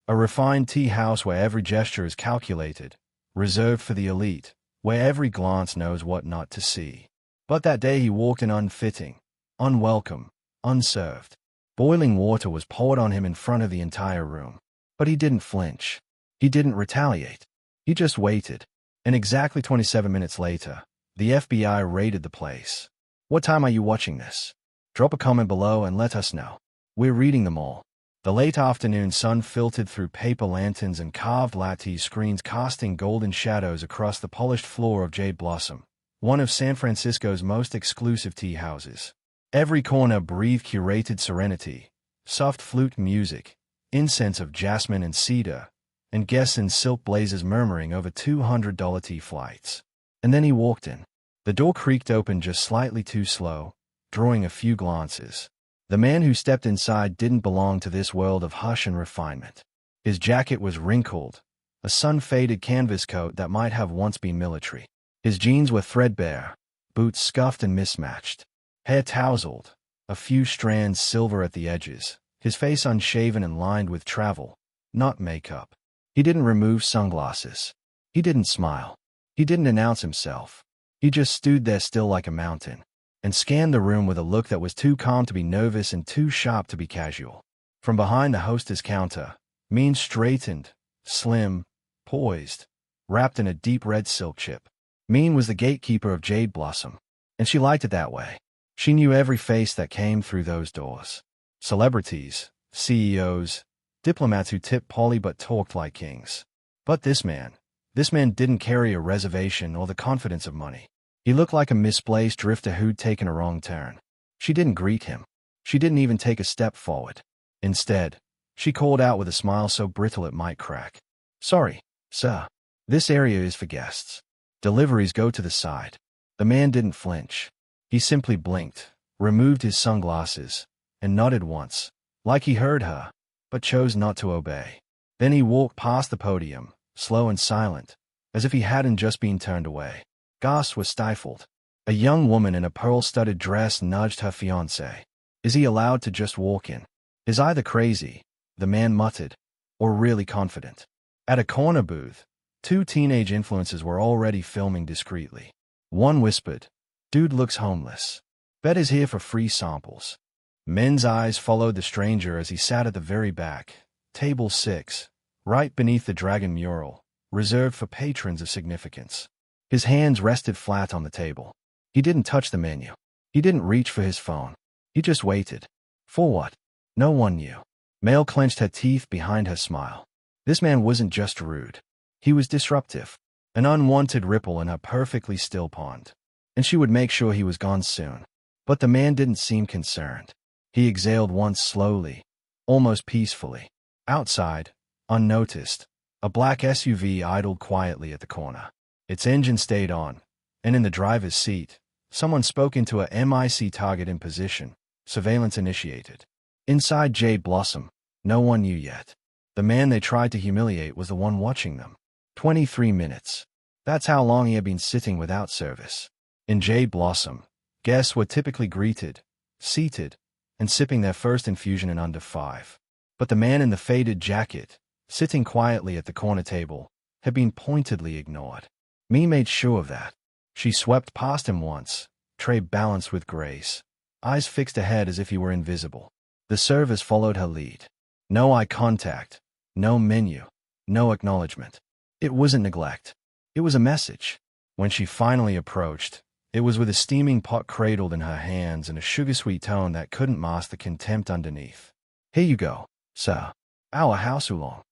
A refined tea house where every gesture is calculated, reserved for the elite, where every glance knows what not to see. But that day he walked in unfitting, unwelcome, unserved. Boiling water was poured on him in front of the entire room. But he didn't flinch. He didn't retaliate. He just waited. And exactly 27 minutes later, the FBI raided the place. What time are you watching this? Drop a comment below and let us know. We're reading them all. The late afternoon sun filtered through paper lanterns and carved latte screens, casting golden shadows across the polished floor of Jade Blossom, one of San Francisco's most exclusive tea houses. Every corner breathed curated serenity, soft flute music, incense of jasmine and cedar, and guests in silk blazers murmuring over $200 tea flights. And then he walked in. The door creaked open just slightly too slow, drawing a few glances. The man who stepped inside didn't belong to this world of hush and refinement. His jacket was wrinkled, a sun-faded canvas coat that might have once been military. His jeans were threadbare, boots scuffed and mismatched, hair tousled, a few strands silver at the edges, his face unshaven and lined with travel, not makeup. He didn't remove sunglasses. He didn't smile. He didn't announce himself. He just stood there still like a mountain, and scanned the room with a look that was too calm to be nervous and too sharp to be casual. From behind the hostess counter, Min straightened, slim, poised, wrapped in a deep red silk chip. Min was the gatekeeper of Jade Blossom, and she liked it that way. She knew every face that came through those doors. Celebrities, CEOs, diplomats who tipped poorly but talked like kings. But this man didn't carry a reservation or the confidence of money. He looked like a misplaced drifter who'd taken a wrong turn. She didn't greet him. She didn't even take a step forward. Instead, she called out with a smile so brittle it might crack. "Sorry, sir. This area is for guests. Deliveries go to the side." The man didn't flinch. He simply blinked, removed his sunglasses, and nodded once, like he heard her, but chose not to obey. Then he walked past the podium, slow and silent, as if he hadn't just been turned away. Gasps were stifled. A young woman in a pearl-studded dress nudged her fiancé. "Is he allowed to just walk in?" "Is either crazy," the man muttered, "or really confident." At a corner booth, two teenage influencers were already filming discreetly. One whispered, "Dude looks homeless. Bet is here for free samples." Men's eyes followed the stranger as he sat at the very back, table 6, right beneath the dragon mural, reserved for patrons of significance. His hands rested flat on the table. He didn't touch the menu. He didn't reach for his phone. He just waited. For what? No one knew. Mel clenched her teeth behind her smile. This man wasn't just rude. He was disruptive. An unwanted ripple in her perfectly still pond. And she would make sure he was gone soon. But the man didn't seem concerned. He exhaled once slowly, almost peacefully. Outside, unnoticed, a black SUV idled quietly at the corner. Its engine stayed on, and in the driver's seat, someone spoke into a MIC target in position, surveillance initiated. Inside Jade Blossom, no one knew yet. The man they tried to humiliate was the one watching them. 23 minutes. That's how long he had been sitting without service. In Jade Blossom, guests were typically greeted, seated, and sipping their first infusion in under 5. But the man in the faded jacket, sitting quietly at the corner table, had been pointedly ignored. Mee made sure of that. She swept past him once, tray balanced with grace, eyes fixed ahead as if he were invisible. The servers followed her lead. No eye contact, no menu, no acknowledgement. It wasn't neglect. It was a message. When she finally approached, it was with a steaming pot cradled in her hands and a sugar-sweet tone that couldn't mask the contempt underneath. "Here you go, sir. Our house oolong."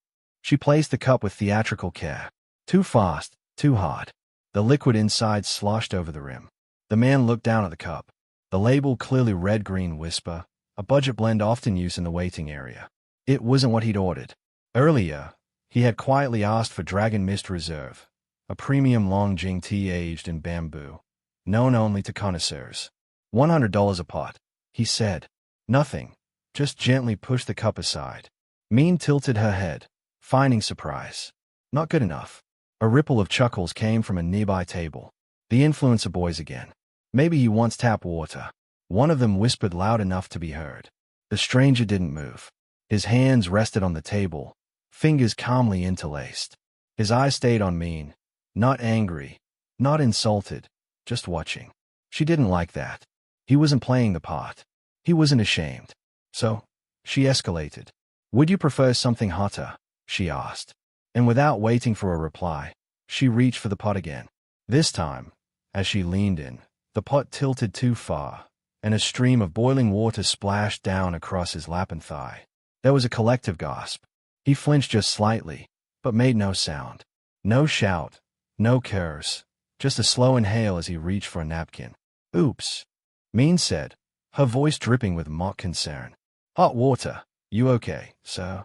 She placed the cup with theatrical care. Too fast, too hard. The liquid inside sloshed over the rim. The man looked down at the cup. The label clearly read Green Whisper, a budget blend often used in the waiting area. It wasn't what he'd ordered. Earlier, he had quietly asked for Dragon Mist Reserve, a premium Longjing tea aged in bamboo, known only to connoisseurs. $100 a pot, he said. Nothing, just gently pushed the cup aside. Min tilted her head, finding surprise. Not good enough. A ripple of chuckles came from a nearby table. The influencer boys again. "Maybe he wants tap water." One of them whispered loud enough to be heard. The stranger didn't move. His hands rested on the table, fingers calmly interlaced. His eyes stayed on Min, not angry, not insulted, just watching. She didn't like that. He wasn't playing the part. He wasn't ashamed. So, she escalated. "Would you prefer something hotter?" she asked. And without waiting for a reply, she reached for the pot again. This time, as she leaned in, the pot tilted too far, and a stream of boiling water splashed down across his lap and thigh. There was a collective gasp. He flinched just slightly, but made no sound. No shout, no curse, just a slow inhale as he reached for a napkin. "Oops," Min said, her voice dripping with mock concern. "Hot water. You okay, sir?"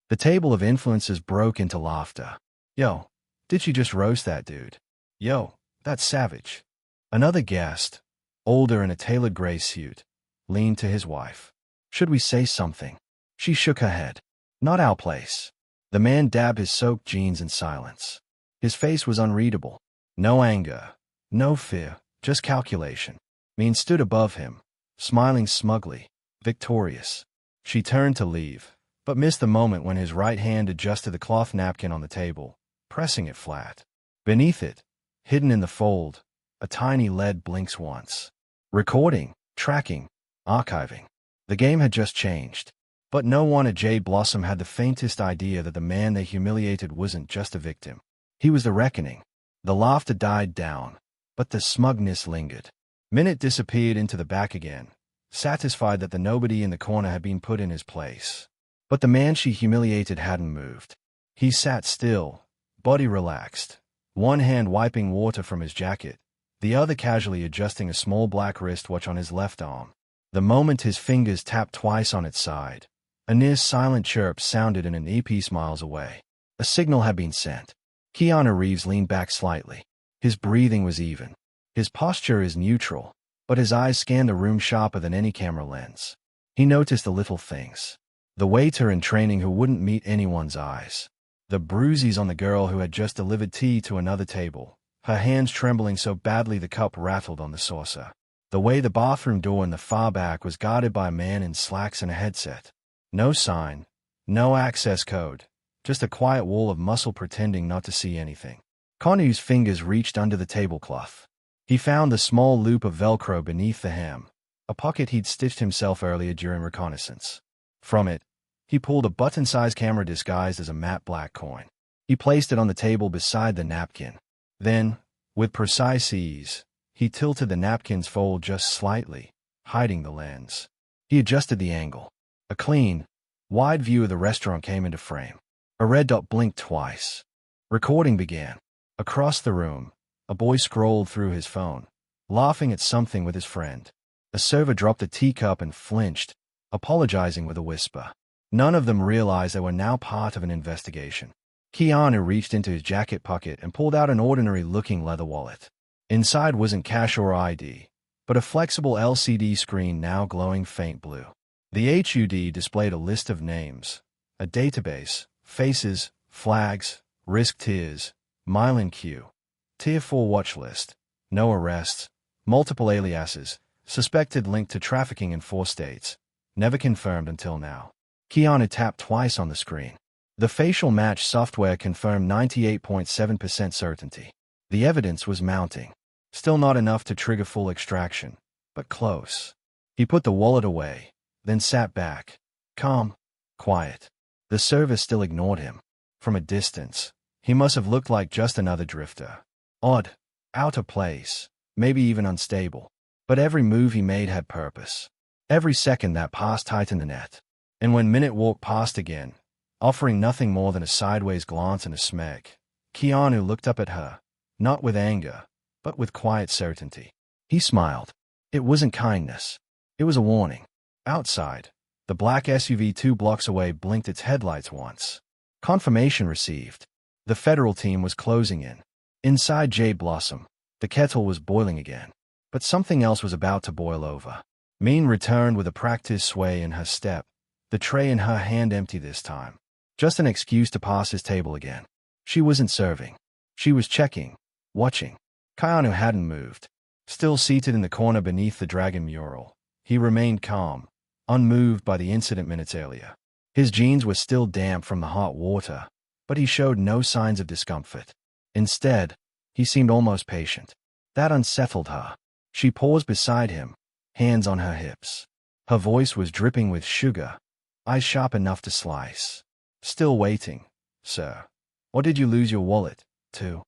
The table of influencers broke into laughter. "Yo, did she just roast that dude? Yo, that's savage." Another guest, older in a tailored gray suit, leaned to his wife. "Should we say something?" She shook her head. "Not our place." The man dabbed his soaked jeans in silence. His face was unreadable. No anger, no fear, just calculation. Min stood above him, smiling smugly, victorious. She turned to leave, but missed the moment when his right hand adjusted the cloth napkin on the table, pressing it flat. Beneath it, hidden in the fold, a tiny LED blinks once. Recording, tracking, archiving. The game had just changed. But no one at Jade Blossom had the faintest idea that the man they humiliated wasn't just a victim. He was the reckoning. The laughter died down, but the smugness lingered. Minute disappeared into the back again, satisfied that the nobody in the corner had been put in his place. But the man she humiliated hadn't moved. He sat still, body relaxed, one hand wiping water from his jacket, the other casually adjusting a small black wristwatch on his left arm. The moment his fingers tapped twice on its side, a near-silent chirp sounded in an earpiece miles away. A signal had been sent. Keanu Reeves leaned back slightly. His breathing was even. His posture is neutral, but his eyes scanned the room sharper than any camera lens. He noticed the little things. The waiter in training who wouldn't meet anyone's eyes. The bruises on the girl who had just delivered tea to another table, her hands trembling so badly the cup rattled on the saucer. The way the bathroom door in the far back was guarded by a man in slacks and a headset. No sign, no access code, just a quiet wall of muscle pretending not to see anything. Keanu's fingers reached under the tablecloth. He found the small loop of Velcro beneath the hem, a pocket he'd stitched himself earlier during reconnaissance. From it, he pulled a button-sized camera disguised as a matte black coin. He placed it on the table beside the napkin. Then, with precise ease, he tilted the napkin's fold just slightly, hiding the lens. He adjusted the angle. A clean, wide view of the restaurant came into frame. A red dot blinked twice. Recording began. Across the room, a boy scrolled through his phone, laughing at something with his friend. A server dropped a teacup and flinched, apologizing with a whisper. None of them realized they were now part of an investigation. Keanu reached into his jacket pocket and pulled out an ordinary-looking leather wallet. Inside wasn't cash or ID, but a flexible LCD screen now glowing faint blue. The HUD displayed a list of names, a database, faces, flags, risk tiers, mile in queue, tier 4 watch list, no arrests, multiple aliases, suspected linked to trafficking in 4 states, never confirmed until now. Keanu tapped twice on the screen. The facial match software confirmed 98.7% certainty. The evidence was mounting. Still not enough to trigger full extraction, but close. He put the wallet away, then sat back, calm, quiet. The server still ignored him. From a distance, he must have looked like just another drifter. Odd, out of place, maybe even unstable. But every move he made had purpose. Every second that passed tightened the net. And when Minute walked past again, offering nothing more than a sideways glance and a smirk, Keanu looked up at her, not with anger, but with quiet certainty. He smiled. It wasn't kindness. It was a warning. Outside, the black SUV 2 blocks away blinked its headlights once. Confirmation received. The federal team was closing in. Inside Jade Blossom, the kettle was boiling again. But something else was about to boil over. Min returned with a practiced sway in her step, the tray in her hand empty this time. Just an excuse to pass his table again. She wasn't serving. She was checking, watching. Keanu hadn't moved. Still seated in the corner beneath the dragon mural, he remained calm, unmoved by the incident minutes earlier. His jeans were still damp from the hot water, but he showed no signs of discomfort. Instead, he seemed almost patient. That unsettled her. She paused beside him, hands on her hips. Her voice was dripping with sugar, eyes sharp enough to slice. "Still waiting, sir. Or did you lose your wallet, too?"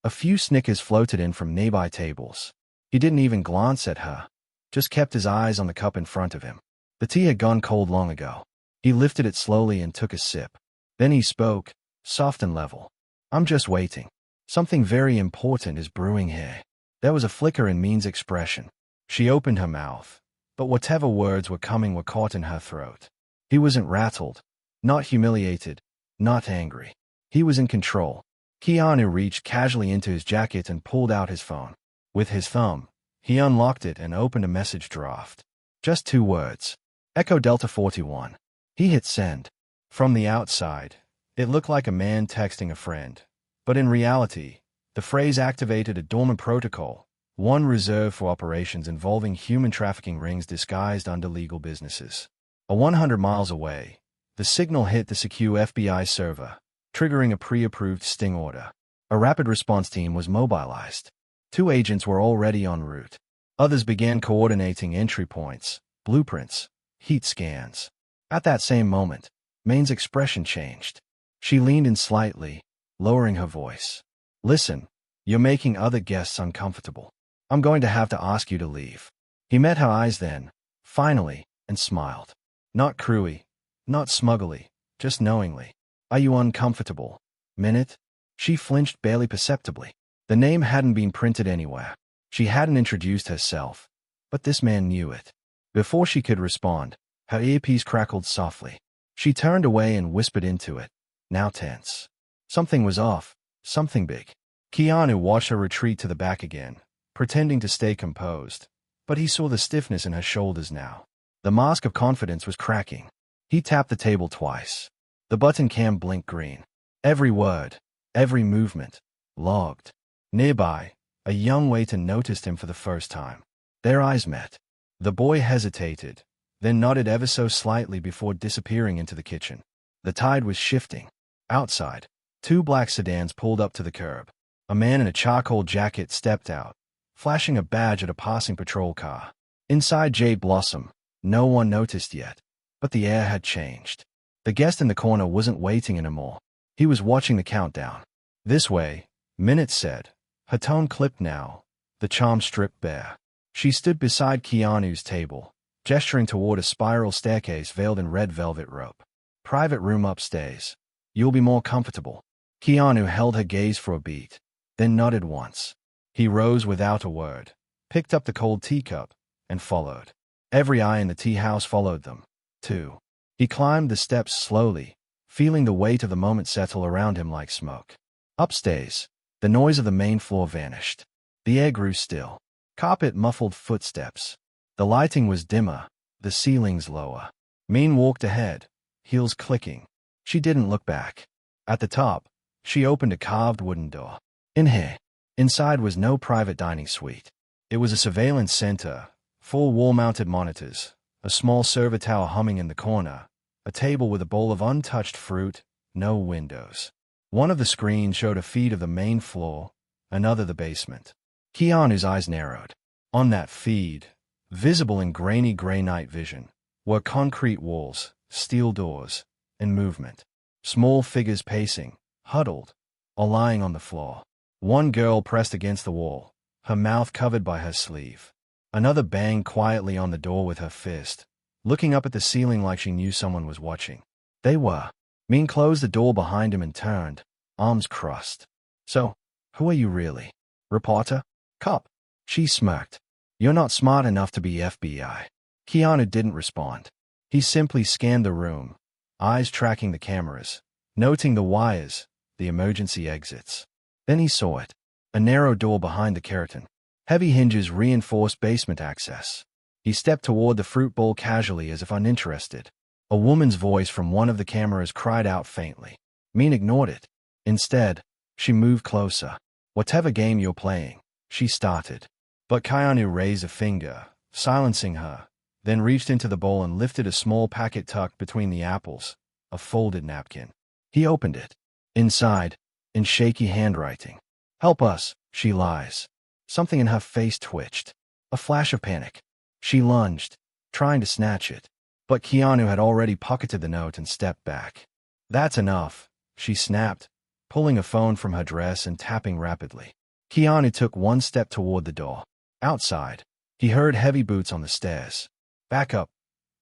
A few snickers floated in from nearby tables. He didn't even glance at her, just kept his eyes on the cup in front of him. The tea had gone cold long ago. He lifted it slowly and took a sip. Then he spoke, soft and level. "I'm just waiting. Something very important is brewing here." There was a flicker in Min's expression. She opened her mouth, but whatever words were coming were caught in her throat. He wasn't rattled, not humiliated, not angry. He was in control. Keanu reached casually into his jacket and pulled out his phone. With his thumb, he unlocked it and opened a message draft. Just 2 words. Echo Delta 41. He hit send. From the outside, it looked like a man texting a friend. But in reality, the phrase activated a dormant protocol, one reserved for operations involving human trafficking rings disguised under legal businesses. 100 miles away, the signal hit the secure FBI server, triggering a pre-approved sting order. A rapid response team was mobilized. 2 agents were already en route. Others began coordinating entry points, blueprints, heat scans. At that same moment, Main's expression changed. She leaned in slightly, lowering her voice. "Listen, you're making other guests uncomfortable. I'm going to have to ask you to leave." He met her eyes then, finally, and smiled. Not cruelly, not smugly, just knowingly. "Are you uncomfortable, Minute?" She flinched barely perceptibly. The name hadn't been printed anywhere. She hadn't introduced herself, but this man knew it. Before she could respond, her earpiece crackled softly. She turned away and whispered into it, now tense. Something was off, something big. Keanu watched her retreat to the back again, pretending to stay composed, but he saw the stiffness in her shoulders now. The mask of confidence was cracking. He tapped the table twice. The button cam blinked green. Every word, every movement, logged. Nearby, a young waiter noticed him for the first time. Their eyes met. The boy hesitated, then nodded ever so slightly before disappearing into the kitchen. The tide was shifting. Outside, 2 black sedans pulled up to the curb. A man in a charcoal jacket stepped out, flashing a badge at a passing patrol car. Inside Jade Blossom, no one noticed yet, but the air had changed. The guest in the corner wasn't waiting anymore. He was watching the countdown. "This way," Minute said. Her tone clipped now, the charm stripped bare. She stood beside Keanu's table, gesturing toward a spiral staircase veiled in red velvet rope. "Private room upstairs. You'll be more comfortable." Keanu held her gaze for a beat, then nodded once. He rose without a word, picked up the cold teacup, and followed. Every eye in the tea house followed them, too. He climbed the steps slowly, feeling the weight of the moment settle around him like smoke. Upstairs, the noise of the main floor vanished. The air grew still. Carpet muffled footsteps. The lighting was dimmer, the ceilings lower. Min walked ahead, heels clicking. She didn't look back. At the top, she opened a carved wooden door. In here. Inside was no private dining suite. It was a surveillance center, 4 wall-mounted monitors, a small server tower humming in the corner, a table with a bowl of untouched fruit, no windows. One of the screens showed a feed of the main floor, another the basement. Keanu's eyes narrowed. On that feed, visible in grainy gray night vision, were concrete walls, steel doors, and movement. Small figures pacing, huddled, or lying on the floor. One girl pressed against the wall, her mouth covered by her sleeve. Another banged quietly on the door with her fist, looking up at the ceiling like she knew someone was watching. They were. Min closed the door behind him and turned, arms crossed. "So, who are you really? Reporter? Cop?" She smirked. "You're not smart enough to be FBI." Keanu didn't respond. He simply scanned the room, eyes tracking the cameras, noting the wires, the emergency exits. Then he saw it. A narrow door behind the curtain. Heavy hinges reinforced basement access. He stepped toward the fruit bowl casually as if uninterested. A woman's voice from one of the cameras cried out faintly. Min ignored it. Instead, she moved closer. "Whatever game you're playing," she started. But Keanu raised a finger, silencing her, then reached into the bowl and lifted a small packet tucked between the apples, a folded napkin. He opened it. Inside, in shaky handwriting, "Help us," she lies. Something in her face twitched. A flash of panic. She lunged, trying to snatch it. But Keanu had already pocketed the note and stepped back. "That's enough," she snapped, pulling a phone from her dress and tapping rapidly. Keanu took one step toward the door. Outside, he heard heavy boots on the stairs. Back up,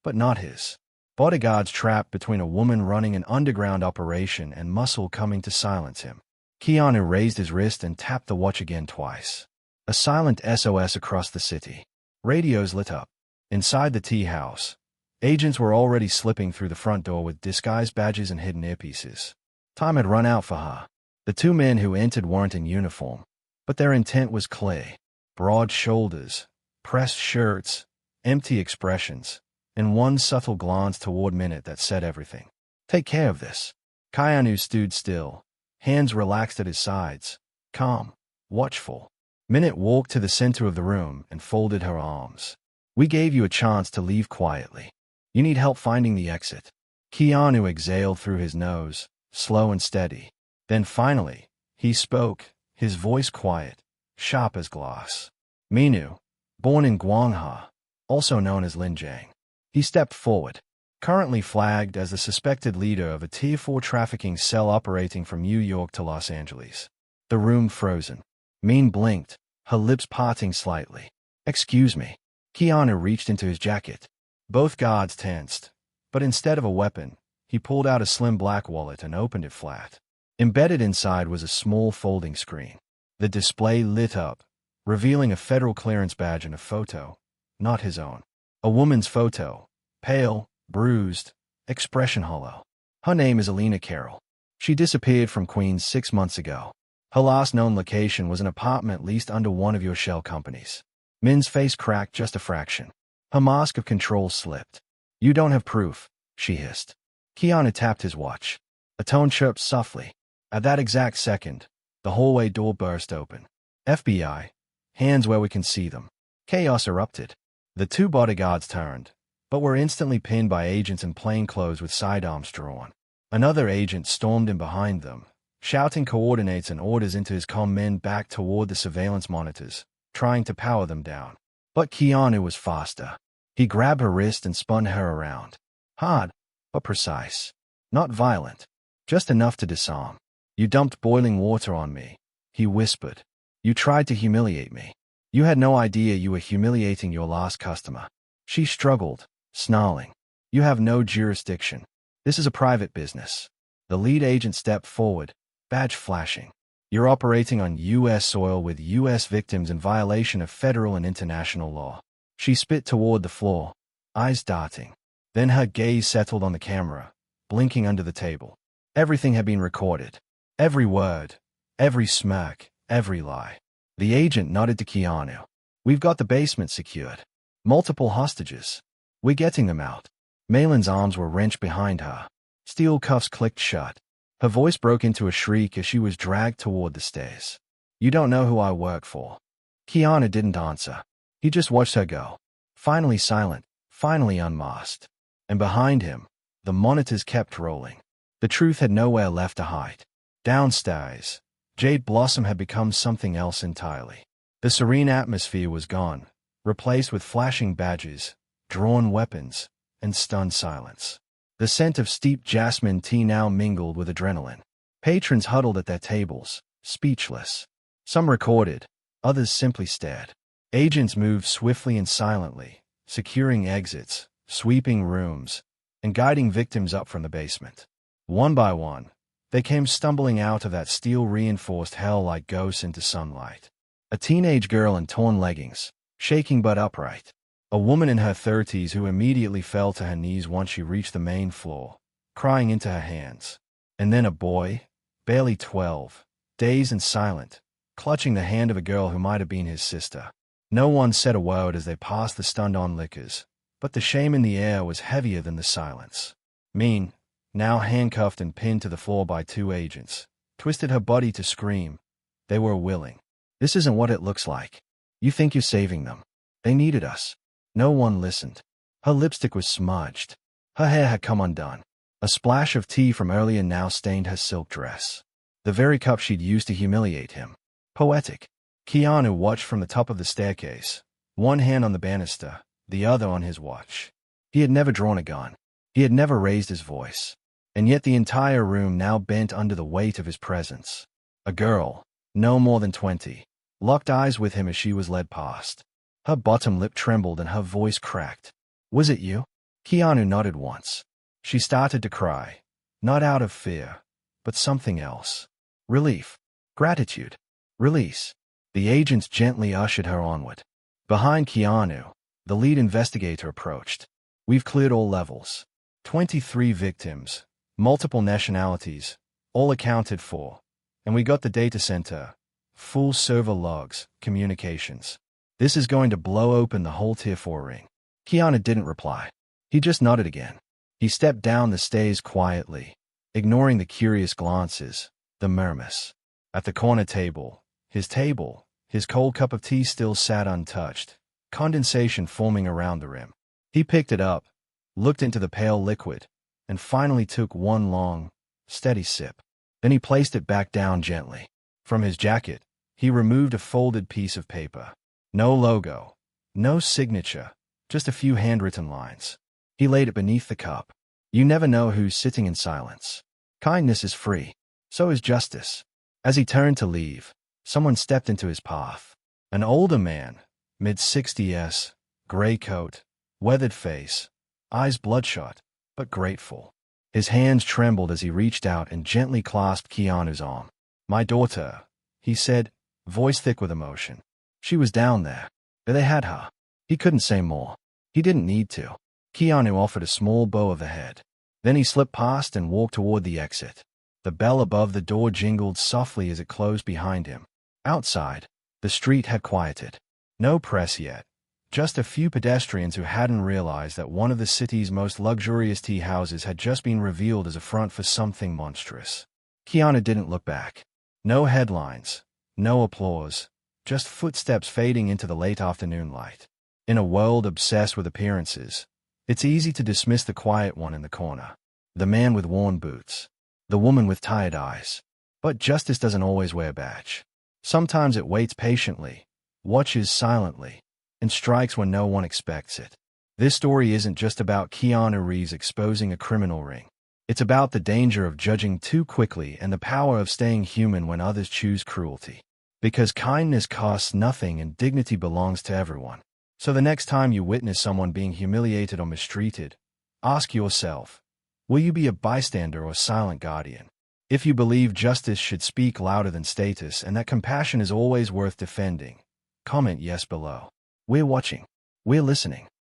but not his. Bodyguards trapped between a woman running an underground operation and muscle coming to silence him. Keanu raised his wrist and tapped the watch again twice. A silent SOS across the city. Radios lit up. Inside the tea house, agents were already slipping through the front door with disguise badges and hidden earpieces. Time had run out for her. The two men who entered weren't in uniform, but their intent was clear. Broad shoulders, pressed shirts, empty expressions, and one subtle glance toward Minute that said everything. "Take care of this." Keanu stood still, hands relaxed at his sides, calm, watchful. Minute walked to the center of the room and folded her arms. "We gave you a chance to leave quietly. You need help finding the exit." Keanu exhaled through his nose, slow and steady. Then finally, he spoke, his voice quiet, sharp as glass. "Minu, born in Guangha, also known as Linjiang." He stepped forward, currently flagged as the suspected leader of a Tier 4 trafficking cell operating from New York to Los Angeles. The room frozen. Min blinked, her lips parting slightly. "Excuse me." Keanu reached into his jacket. Both guards tensed, but instead of a weapon, he pulled out a slim black wallet and opened it flat. Embedded inside was a small folding screen. The display lit up, revealing a federal clearance badge and a photo, not his own. A woman's photo, pale, bruised, expression hollow. Her name is Alina Carroll. She disappeared from Queens 6 months ago. Her last known location was an apartment leased under one of your shell companies. Min's face cracked just a fraction. Her mask of control slipped. "You don't have proof," she hissed. Keanu tapped his watch. A tone chirped softly. At that exact second, the hallway door burst open. "FBI, hands where we can see them." Chaos erupted. The two bodyguards turned, but were instantly pinned by agents in plainclothes with sidearms drawn. Another agent stormed in behind them, shouting coordinates and orders into his comm men back toward the surveillance monitors, trying to power them down. But Keanu was faster. He grabbed her wrist and spun her around. Hard, but precise. Not violent, just enough to disarm. "You dumped boiling water on me," he whispered. "You tried to humiliate me. You had no idea you were humiliating your last customer." She struggled, snarling. "You have no jurisdiction. This is a private business." The lead agent stepped forward, badge flashing. "You're operating on U.S. soil with U.S. victims in violation of federal and international law." She spit toward the floor, eyes darting. Then her gaze settled on the camera, blinking under the table. Everything had been recorded. Every word, every smirk, every lie. The agent nodded to Keanu. "We've got the basement secured. Multiple hostages. We're getting them out." Malin's arms were wrenched behind her. Steel cuffs clicked shut. Her voice broke into a shriek as she was dragged toward the stairs. "You don't know who I work for." Keanu didn't answer. He just watched her go. Finally silent, finally unmasked. And behind him, the monitors kept rolling. The truth had nowhere left to hide. Downstairs, Jade Blossom had become something else entirely. The serene atmosphere was gone, replaced with flashing badges, drawn weapons, and stunned silence. The scent of steeped jasmine tea now mingled with adrenaline. Patrons huddled at their tables, speechless. Some recorded, others simply stared. Agents moved swiftly and silently, securing exits, sweeping rooms, and guiding victims up from the basement. One by one, they came stumbling out of that steel-reinforced hell like ghosts into sunlight. A teenage girl in torn leggings, shaking but upright. A woman in her 30s who immediately fell to her knees once she reached the main floor, crying into her hands. And then a boy, barely 12, dazed and silent, clutching the hand of a girl who might have been his sister. No one said a word as they passed the stunned onlookers, but the shame in the air was heavier than the silence. Min, now handcuffed and pinned to the floor by two agents, twisted her body to scream. They were willing. "This isn't what it looks like. You think you're saving them. They needed us." No one listened. Her lipstick was smudged. Her hair had come undone. A splash of tea from earlier now stained her silk dress. The very cup she'd used to humiliate him. Poetic. Keanu watched from the top of the staircase, one hand on the banister, the other on his watch. He had never drawn a gun. He had never raised his voice. And yet the entire room now bent under the weight of his presence. A girl, no more than 20, locked eyes with him as she was led past. Her bottom lip trembled and her voice cracked. "Was it you?" Keanu nodded once. She started to cry, not out of fear, but something else. Relief. Gratitude. Release. The agents gently ushered her onward. Behind Keanu, the lead investigator approached. "We've cleared all levels. 23 victims, multiple nationalities, all accounted for. And we got the data center, full server logs, communications. This is going to blow open the whole Tier 4 ring." Keanu didn't reply. He just nodded again. He stepped down the stairs quietly, ignoring the curious glances, the murmurs. At the corner table, his cold cup of tea still sat untouched, condensation forming around the rim. He picked it up, looked into the pale liquid, and finally took one long, steady sip. Then he placed it back down gently. From his jacket, he removed a folded piece of paper. No logo, no signature, just a few handwritten lines. He laid it beneath the cup. You never know who's sitting in silence. Kindness is free. So is justice. As he turned to leave, someone stepped into his path. An older man, mid-60s, gray coat, weathered face, eyes bloodshot, but grateful. His hands trembled as he reached out and gently clasped Keanu's arm. "My daughter," he said, voice thick with emotion. "She was down there. They had her." He couldn't say more. He didn't need to. Keanu offered a small bow of the head. Then he slipped past and walked toward the exit. The bell above the door jingled softly as it closed behind him. Outside, the street had quieted. No press yet. Just a few pedestrians who hadn't realized that one of the city's most luxurious tea houses had just been revealed as a front for something monstrous. Keanu didn't look back. No headlines, no applause, just footsteps fading into the late afternoon light. In a world obsessed with appearances, it's easy to dismiss the quiet one in the corner. The man with worn boots. The woman with tired eyes. But justice doesn't always wear a badge. Sometimes it waits patiently, watches silently, and strikes when no one expects it. This story isn't just about Keanu Reeves exposing a criminal ring. It's about the danger of judging too quickly and the power of staying human when others choose cruelty. Because kindness costs nothing and dignity belongs to everyone. So the next time you witness someone being humiliated or mistreated, ask yourself, will you be a bystander or silent guardian? If you believe justice should speak louder than status and that compassion is always worth defending, comment yes below. We're watching. We're listening.